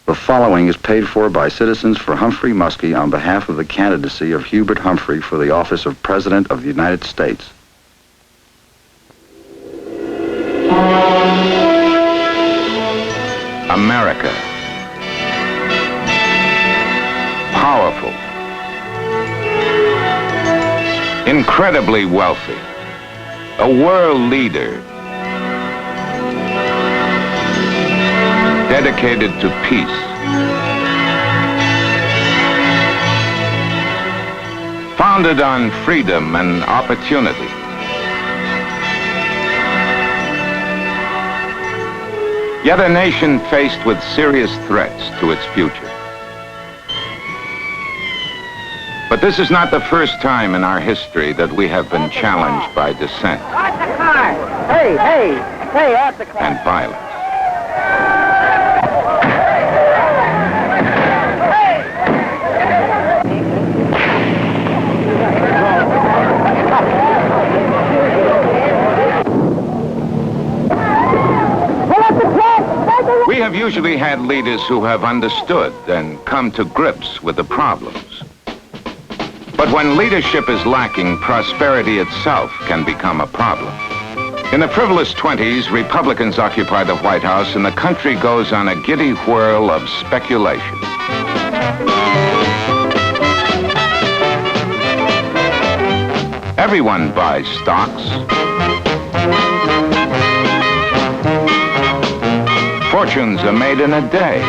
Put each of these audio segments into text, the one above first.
The following is paid for by Citizens for Humphrey Muskie on behalf of the candidacy of Hubert Humphrey for the office of President of the United States. America. Powerful. Incredibly wealthy. A world leader. Dedicated to peace. Founded on freedom and opportunity. Yet a nation faced with serious threats to its future. But this is not the first time in our history that we have been challenged by dissent. Off the car! Hey, off the car! And violence. We have usually had leaders who have understood and come to grips with the problems. But when leadership is lacking, prosperity itself can become a problem. In the frivolous 20s, Republicans occupy the White House and the country goes on a giddy whirl of speculation. Everyone buys stocks. Fortunes are made in a day.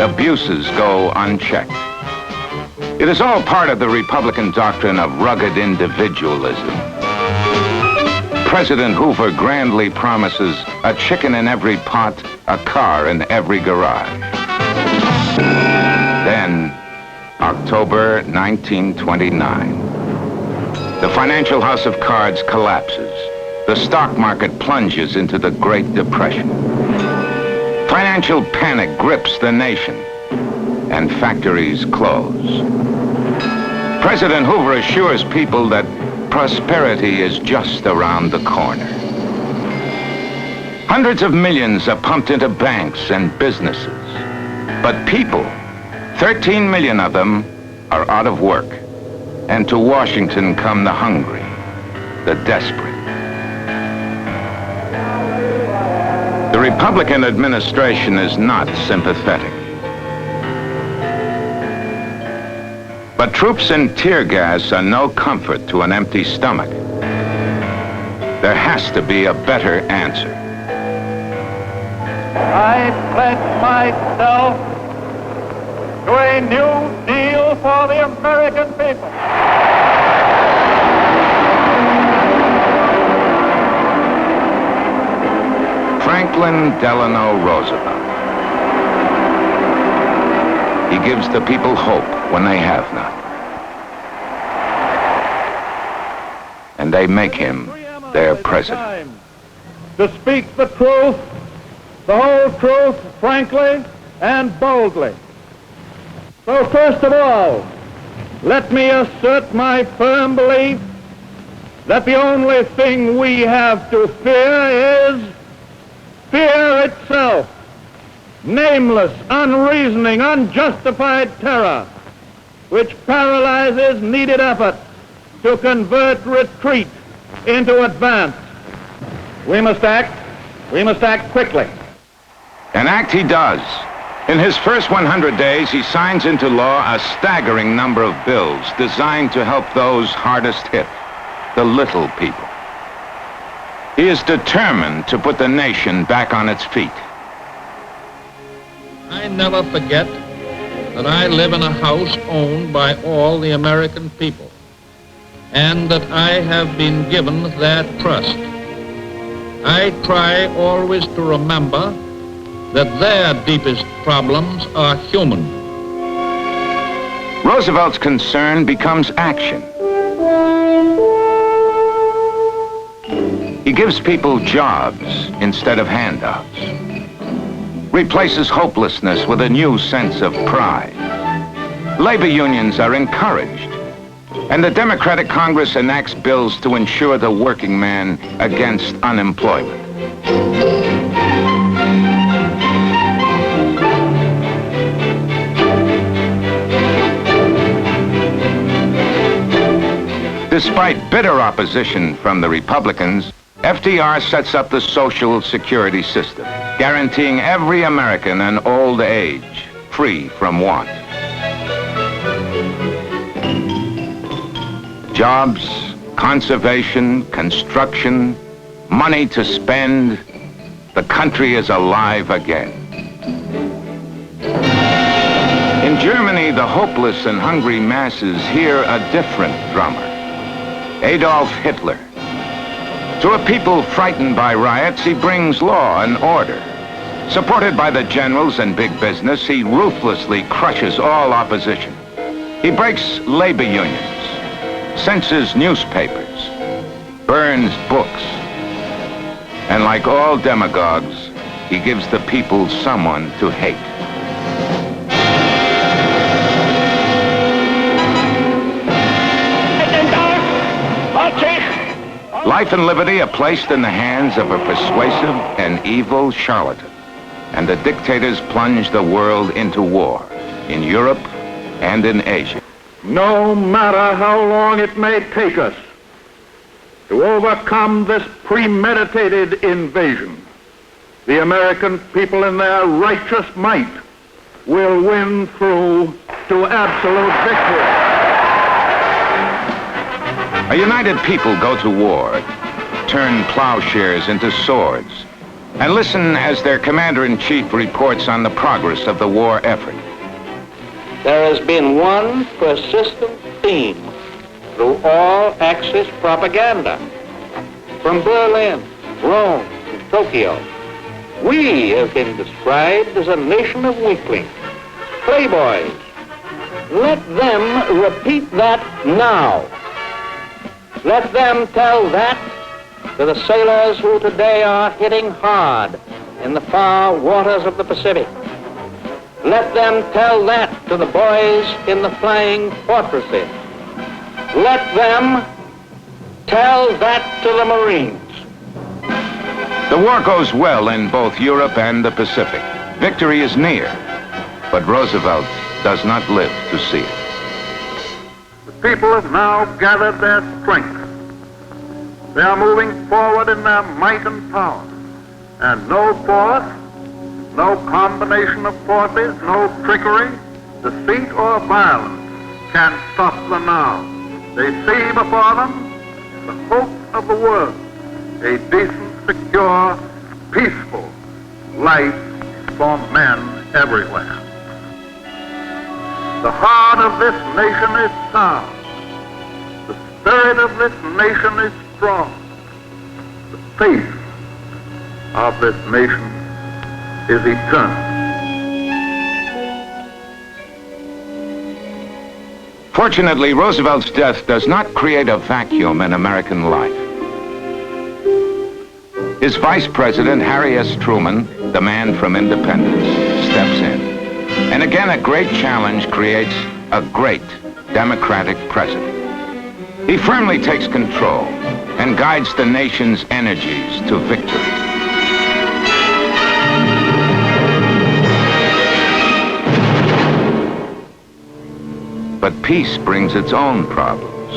Abuses go unchecked. It is all part of the Republican doctrine of rugged individualism. President Hoover grandly promises a chicken in every pot, a car in every garage. Then, October 1929. The financial house of cards collapses. The stock market plunges into the Great Depression. Financial panic grips the nation, and factories close. President Hoover assures people that prosperity is just around the corner. Hundreds of millions are pumped into banks and businesses. But people, 13 million of them, are out of work. And to Washington come the hungry, the desperate. The Republican administration is not sympathetic. But troops and tear gas are no comfort to an empty stomach. There has to be a better answer. I pledge myself to a new deal for the American people. Franklin Delano Roosevelt. He gives the people hope when they have none. And they make him their president. To speak the truth, the whole truth, frankly and boldly. So first of all, let me assert my firm belief that the only thing we have to fear is fear itself. Nameless, unreasoning, unjustified terror, which paralyzes needed effort to convert retreat into advance. We must act quickly. And act he does. In his first 100 days, he signs into law a staggering number of bills designed to help those hardest hit, the little people. He is determined to put the nation back on its feet. I never forget that I live in a house owned by all the American people, and that I have been given that trust. I try always to remember that their deepest problems are human. Roosevelt's concern becomes action. He gives people jobs instead of handouts. Replaces hopelessness with a new sense of pride. Labor unions are encouraged. And the Democratic Congress enacts bills to insure the working man against unemployment. Despite bitter opposition from the Republicans, FDR sets up the Social Security system, guaranteeing every American an old age, free from want. Jobs, conservation, construction, money to spend. The country is alive again. In Germany, the hopeless and hungry masses hear a different drummer, Adolf Hitler. To a people frightened by riots, he brings law and order. Supported by the generals and big business, he ruthlessly crushes all opposition. He breaks labor unions, censors newspapers, burns books, and like all demagogues, he gives the people someone to hate. Life and liberty are placed in the hands of a persuasive and evil charlatan, and the dictators plunge the world into war in Europe and in Asia. No matter how long it may take us to overcome this premeditated invasion, the American people in their righteous might will win through to absolute victory. A united people go to war, turn plowshares into swords, and listen as their commander-in-chief reports on the progress of the war effort. There has been one persistent theme through all Axis propaganda. From Berlin, Rome, to Tokyo, we have been described as a nation of weaklings, playboys. Let them repeat that now. Let them tell that to the sailors who today are hitting hard in the far waters of the Pacific. Let them tell that to the boys in the flying fortresses. Let them tell that to the Marines. The war goes well in both Europe and the Pacific. Victory is near, but Roosevelt does not live to see it. The people have now gathered their strength. They are moving forward in their might and power, and no force, no combination of forces, no trickery, deceit, or violence can stop them now. They see before them the hope of the world, a decent, secure, peaceful life for men everywhere. The heart of this nation is sound. The spirit of this nation is strong. The faith of this nation is eternal. Fortunately, Roosevelt's death does not create a vacuum in American life. His vice president, Harry S. Truman, the man from Independence, steps in. And again, a great challenge creates a great Democratic president. He firmly takes control and guides the nation's energies to victory. But peace brings its own problems.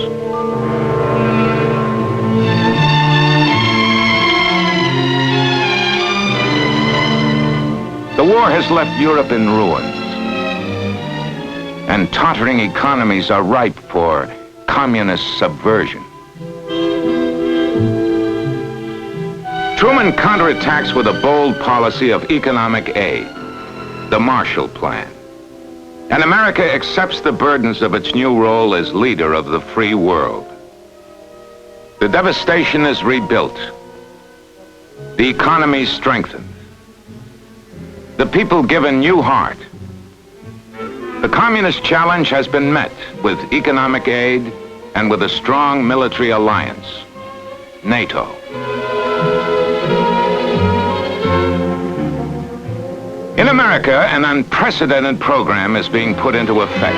The war has left Europe in ruins, and tottering economies are ripe for communist subversion. Truman counterattacks with a bold policy of economic aid, the Marshall Plan. And America accepts the burdens of its new role as leader of the free world. The devastation is rebuilt. The economy strengthened. The people given new heart. The communist challenge has been met with economic aid and with a strong military alliance, NATO. In America, an unprecedented program is being put into effect.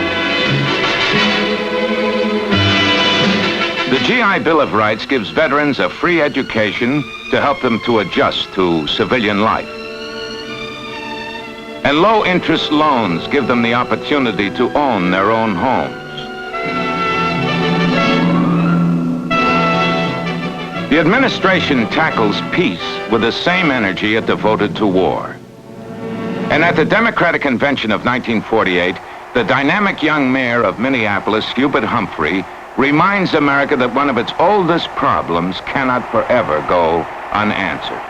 GI Bill of Rights gives veterans a free education to help them to adjust to civilian life. And low-interest loans give them the opportunity to own their own homes. The administration tackles peace with the same energy it devoted to war. And at the Democratic Convention of 1948, the dynamic young mayor of Minneapolis, Hubert Humphrey, reminds America that one of its oldest problems cannot forever go unanswered.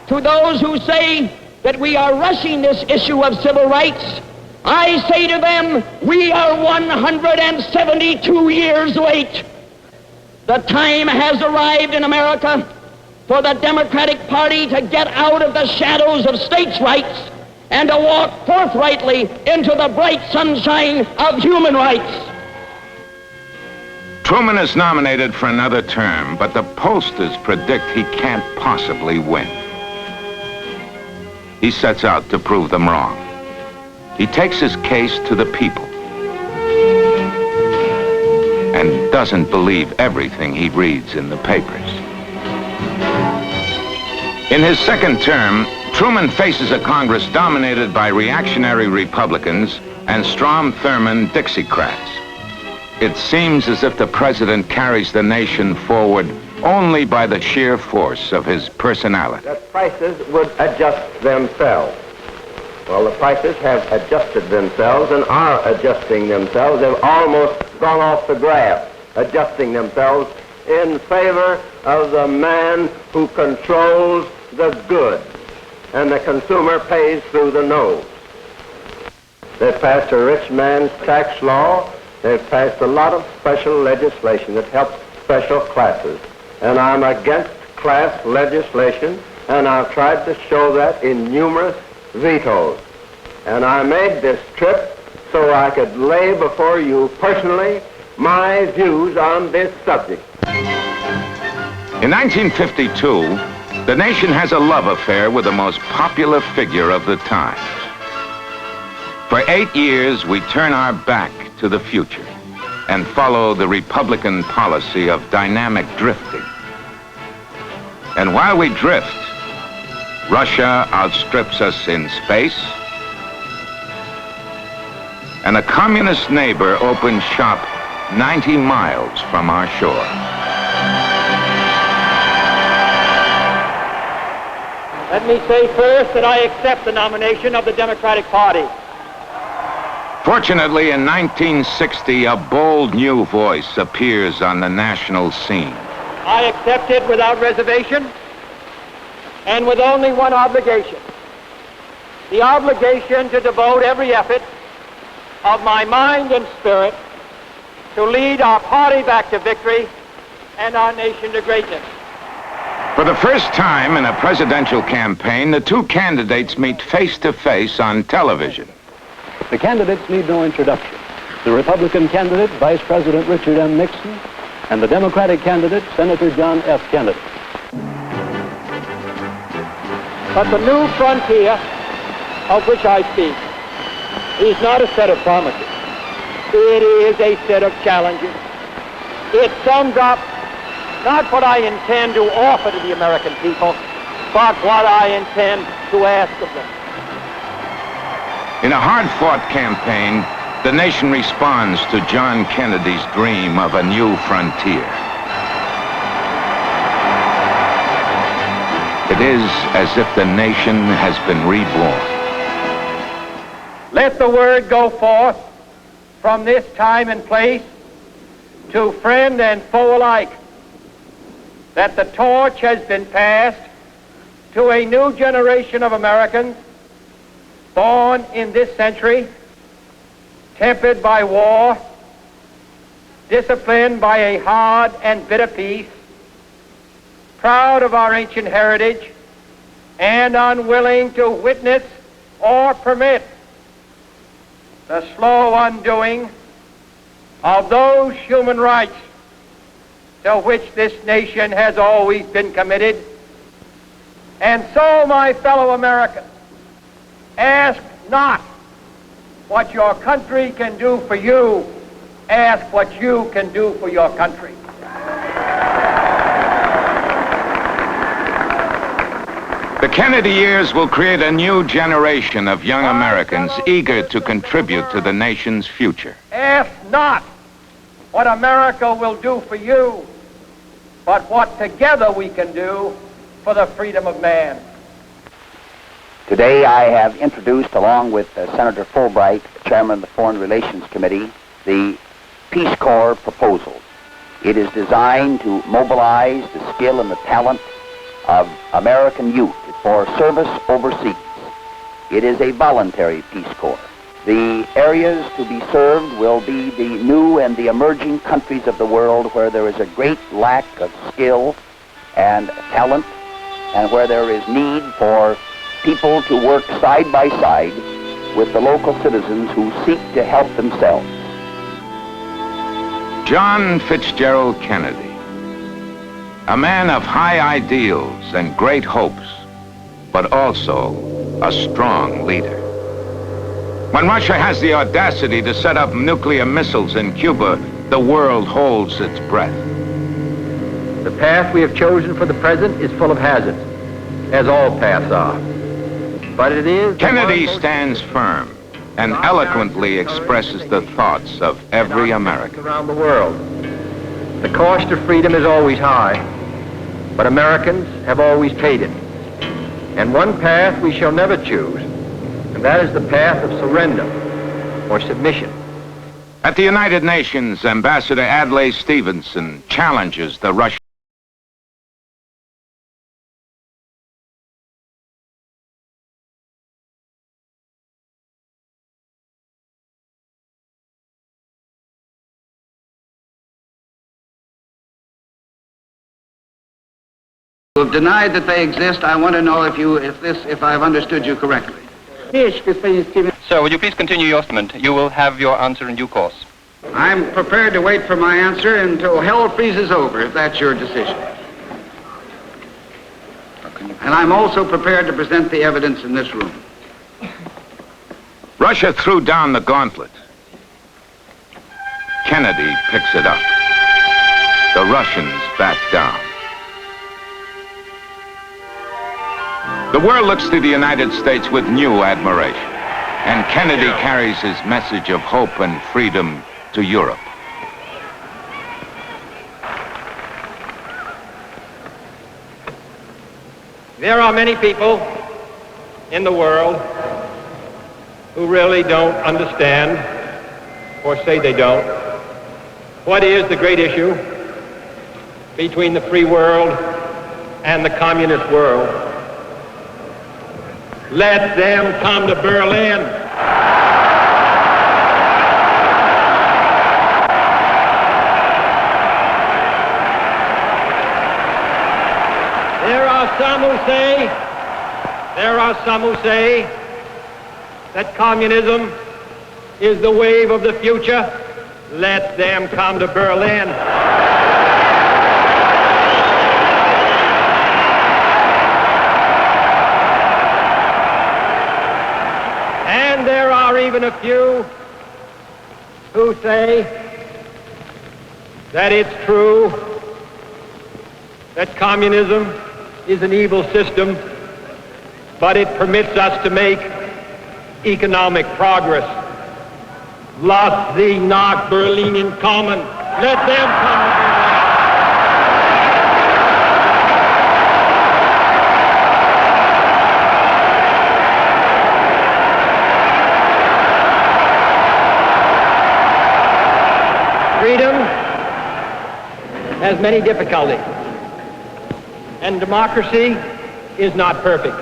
To those who say that we are rushing this issue of civil rights, I say to them, we are 172 years late. The time has arrived in America for the Democratic Party to get out of the shadows of states' rights and to walk forthrightly into the bright sunshine of human rights. Truman is nominated for another term, but the pollsters predict he can't possibly win. He sets out to prove them wrong. He takes his case to the people and doesn't believe everything he reads in the papers. In his second term, Truman faces a Congress dominated by reactionary Republicans and Strom Thurmond Dixiecrats. It seems as if the president carries the nation forward only by the sheer force of his personality. That prices would adjust themselves. Well, the prices have adjusted themselves and are adjusting themselves. They've almost gone off the graph, adjusting themselves in favor of the man who controls the goods, and the consumer pays through the nose. They've passed a rich man's tax law. They've passed a lot of special legislation that helps special classes. And I'm against class legislation, and I've tried to show that in numerous vetoes. And I made this trip so I could lay before you personally my views on this subject. In 1952, the nation has a love affair with the most popular figure of the times. For 8 years, we turn our back to the future and follow the Republican policy of dynamic drifting. And while we drift, Russia outstrips us in space, and a communist neighbor opens shop 90 miles from our shore. Let me say first that I accept the nomination of the Democratic Party. Fortunately, in 1960, a bold new voice appears on the national scene. I accept it without reservation and with only one obligation. The obligation to devote every effort of my mind and spirit to lead our party back to victory and our nation to greatness. For the first time in a presidential campaign, the two candidates meet face to face on television. The candidates need no introduction. The Republican candidate, Vice President Richard M. Nixon, and the Democratic candidate, Senator John F. Kennedy. But the new frontier of which I speak is not a set of promises. It is a set of challenges. It sums up not what I intend to offer to the American people, but what I intend to ask of them. In a hard-fought campaign, the nation responds to John Kennedy's dream of a new frontier. It is as if the nation has been reborn. Let the word go forth from this time and place to friend and foe alike that the torch has been passed to a new generation of Americans born in this century, tempered by war, disciplined by a hard and bitter peace, proud of our ancient heritage, and unwilling to witness or permit the slow undoing of those human rights to which this nation has always been committed. And so, my fellow Americans, ask not what your country can do for you, ask what you can do for your country. Kennedy years will create a new generation of young Americans eager to contribute to the nation's future. Ask not what America will do for you, but what together we can do for the freedom of man. Today I have introduced, along with Senator Fulbright, Chairman of the Foreign Relations Committee, the Peace Corps proposal. It is designed to mobilize the skill and the talent of American youth for service overseas. It is a voluntary Peace Corps. The areas to be served will be the new and the emerging countries of the world where there is a great lack of skill and talent, and where there is need for people to work side by side with the local citizens who seek to help themselves. John Fitzgerald Kennedy, a man of high ideals and great hopes, but also a strong leader. When Russia has the audacity to set up nuclear missiles in Cuba, the world holds its breath. The path we have chosen for the present is full of hazards, as all paths are. But it is... Kennedy stands firm and eloquently expresses the thoughts of every American. Around the world. The cost of freedom is always high, but Americans have always paid it. And one path we shall never choose, and that is the path of surrender or submission. At the United Nations, Ambassador Adlai Stevenson challenges the Russian You have denied that they exist. I want to know if I've understood you correctly. Sir, would you please continue your statement? You will have your answer in due course. I'm prepared to wait for my answer until hell freezes over, if that's your decision. And I'm also prepared to present the evidence in this room. Russia threw down the gauntlet. Kennedy picks it up. The Russians back down. The world looks to the United States with new admiration, and Kennedy carries his message of hope and freedom to Europe. There are many people in the world who really don't understand, or say they don't, what is the great issue between the free world and the communist world. Let them come to Berlin. There are some who say that communism is the wave of the future. Let them come to Berlin. And there are even a few who say that it's true that communism is an evil system, but it permits us to make economic progress. Lass sie nach Berlin kommen. Let them come to Berlin. Freedom has many difficulties, and democracy is not perfect.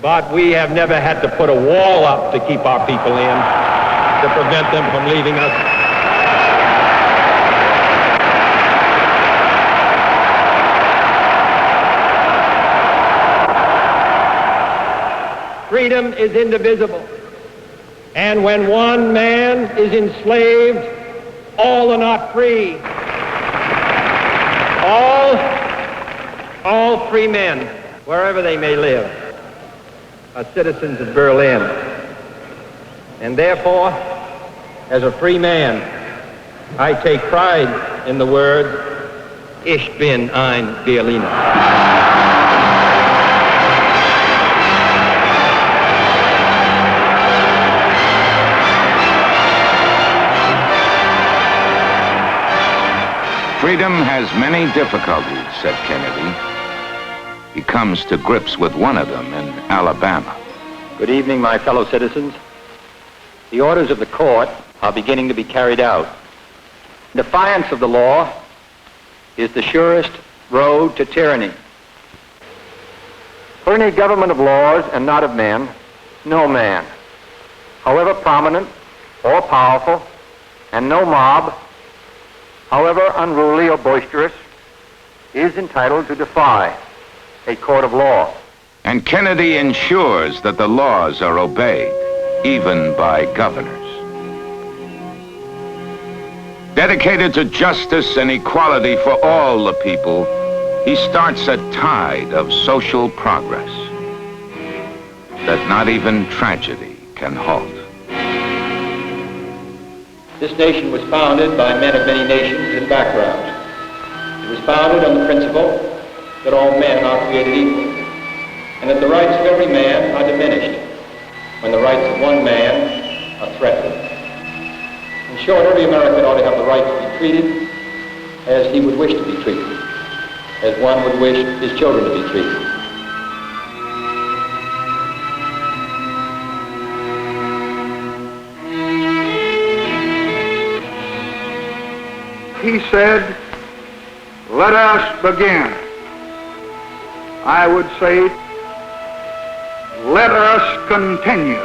But we have never had to put a wall up to keep our people in, to prevent them from leaving us. Freedom is indivisible. And when one man is enslaved, all are not free. All free men, wherever they may live, are citizens of Berlin. And therefore, as a free man, I take pride in the word, Ich bin ein Berliner. Freedom has many difficulties, said Kennedy. He comes to grips with one of them in Alabama. Good evening, my fellow citizens. The orders of the court are beginning to be carried out. Defiance of the law is the surest road to tyranny. For any government of laws and not of men, no man, however prominent or powerful, and no mob, however unruly or boisterous, is entitled to defy a court of law. And Kennedy ensures that the laws are obeyed, even by governors. Dedicated to justice and equality for all the people, he starts a tide of social progress that not even tragedy can halt. This nation was founded by men of many nations and backgrounds. It was founded on the principle that all men are created equal, and that the rights of every man are diminished when the rights of one man are threatened. In short, every American ought to have the right to be treated as he would wish to be treated, as one would wish his children to be treated. He said, "Let us begin." I would say, let us continue.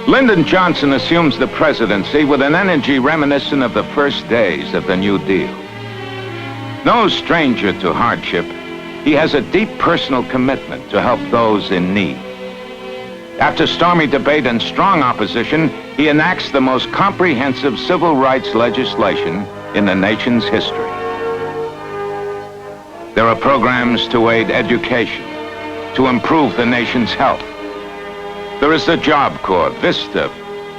Lyndon Johnson assumes the presidency with an energy reminiscent of the first days of the New Deal. No stranger to hardship, he has a deep personal commitment to help those in need. After stormy debate and strong opposition, he enacts the most comprehensive civil rights legislation in the nation's history. There are programs to aid education, to improve the nation's health. There is the Job Corps, VISTA,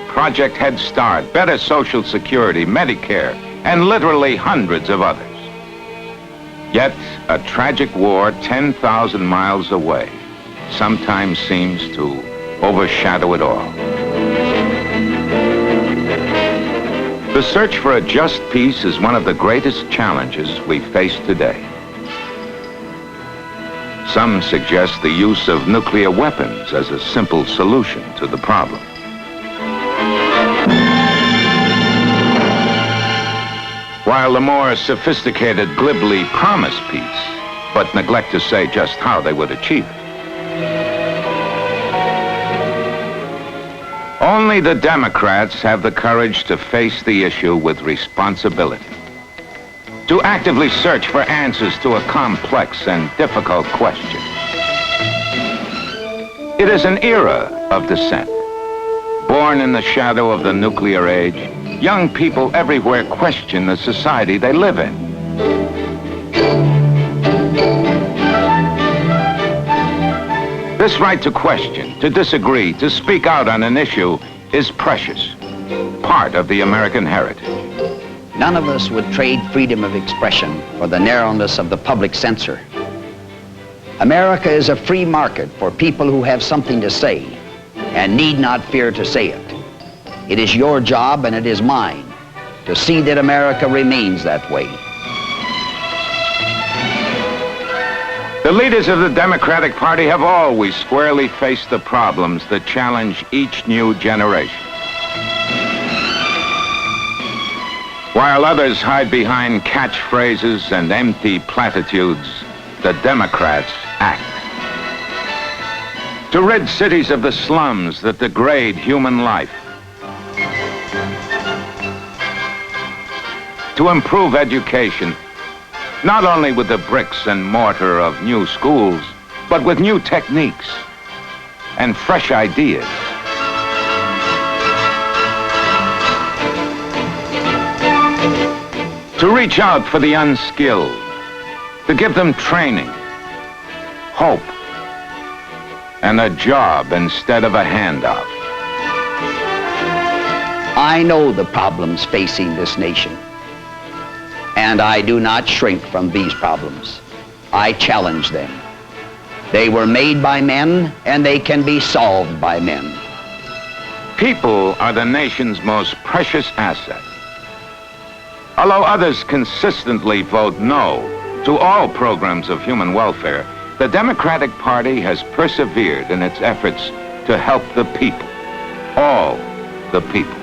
Project Head Start, Better Social Security, Medicare, and literally hundreds of others. Yet, a tragic war 10,000 miles away sometimes seems to overshadow it all. The search for a just peace is one of the greatest challenges we face today. Some suggest the use of nuclear weapons as a simple solution to the problem. While the more sophisticated glibly promise peace, but neglect to say just how they would achieve it. Only the Democrats have the courage to face the issue with responsibility, to actively search for answers to a complex and difficult question. It is an era of dissent. Born in the shadow of the nuclear age, young people everywhere question the society they live in. This right to question, to disagree, to speak out on an issue is precious, part of the American heritage. None of us would trade freedom of expression for the narrowness of the public censor. America is a free market for people who have something to say and need not fear to say it. It is your job and it is mine to see that America remains that way. The leaders of the Democratic Party have always squarely faced the problems that challenge each new generation. While others hide behind catchphrases and empty platitudes, the Democrats act. To rid cities of the slums that degrade human life. To improve education, not only with the bricks and mortar of new schools, but with new techniques and fresh ideas. To reach out for the unskilled, to give them training, hope, and a job instead of a handout. I know the problems facing this nation, and I do not shrink from these problems. I challenge them. They were made by men, and they can be solved by men. people are the nation's most precious asset. Although others consistently vote no to all programs of human welfare, the Democratic Party has persevered in its efforts to help the people, all the people.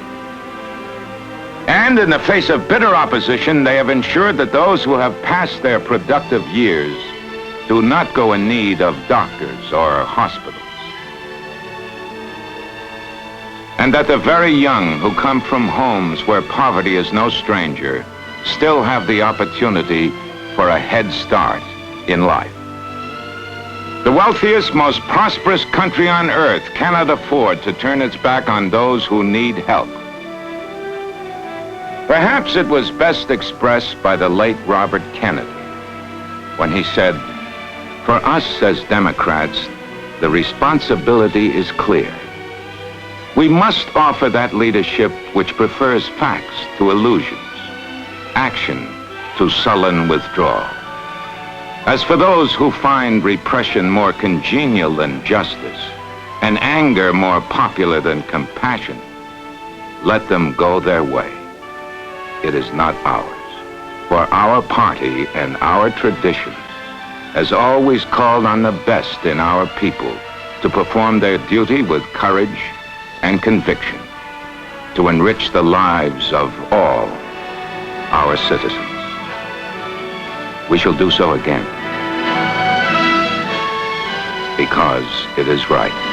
And in the face of bitter opposition, they have ensured that those who have passed their productive years do not go in need of doctors or hospitals. And that the very young who come from homes where poverty is no stranger still have the opportunity for a head start in life. The wealthiest, most prosperous country on earth cannot afford to turn its back on those who need help. Perhaps it was best expressed by the late Robert Kennedy when he said, "For us as Democrats, the responsibility is clear. We must offer that leadership which prefers facts to illusions, action to sullen withdrawal. As for those who find repression more congenial than justice, and anger more popular than compassion, let them go their way. It is not ours, for our party and our tradition has always called on the best in our people to perform their duty with courage and conviction, to enrich the lives of all our citizens. We shall do so again, because it is right."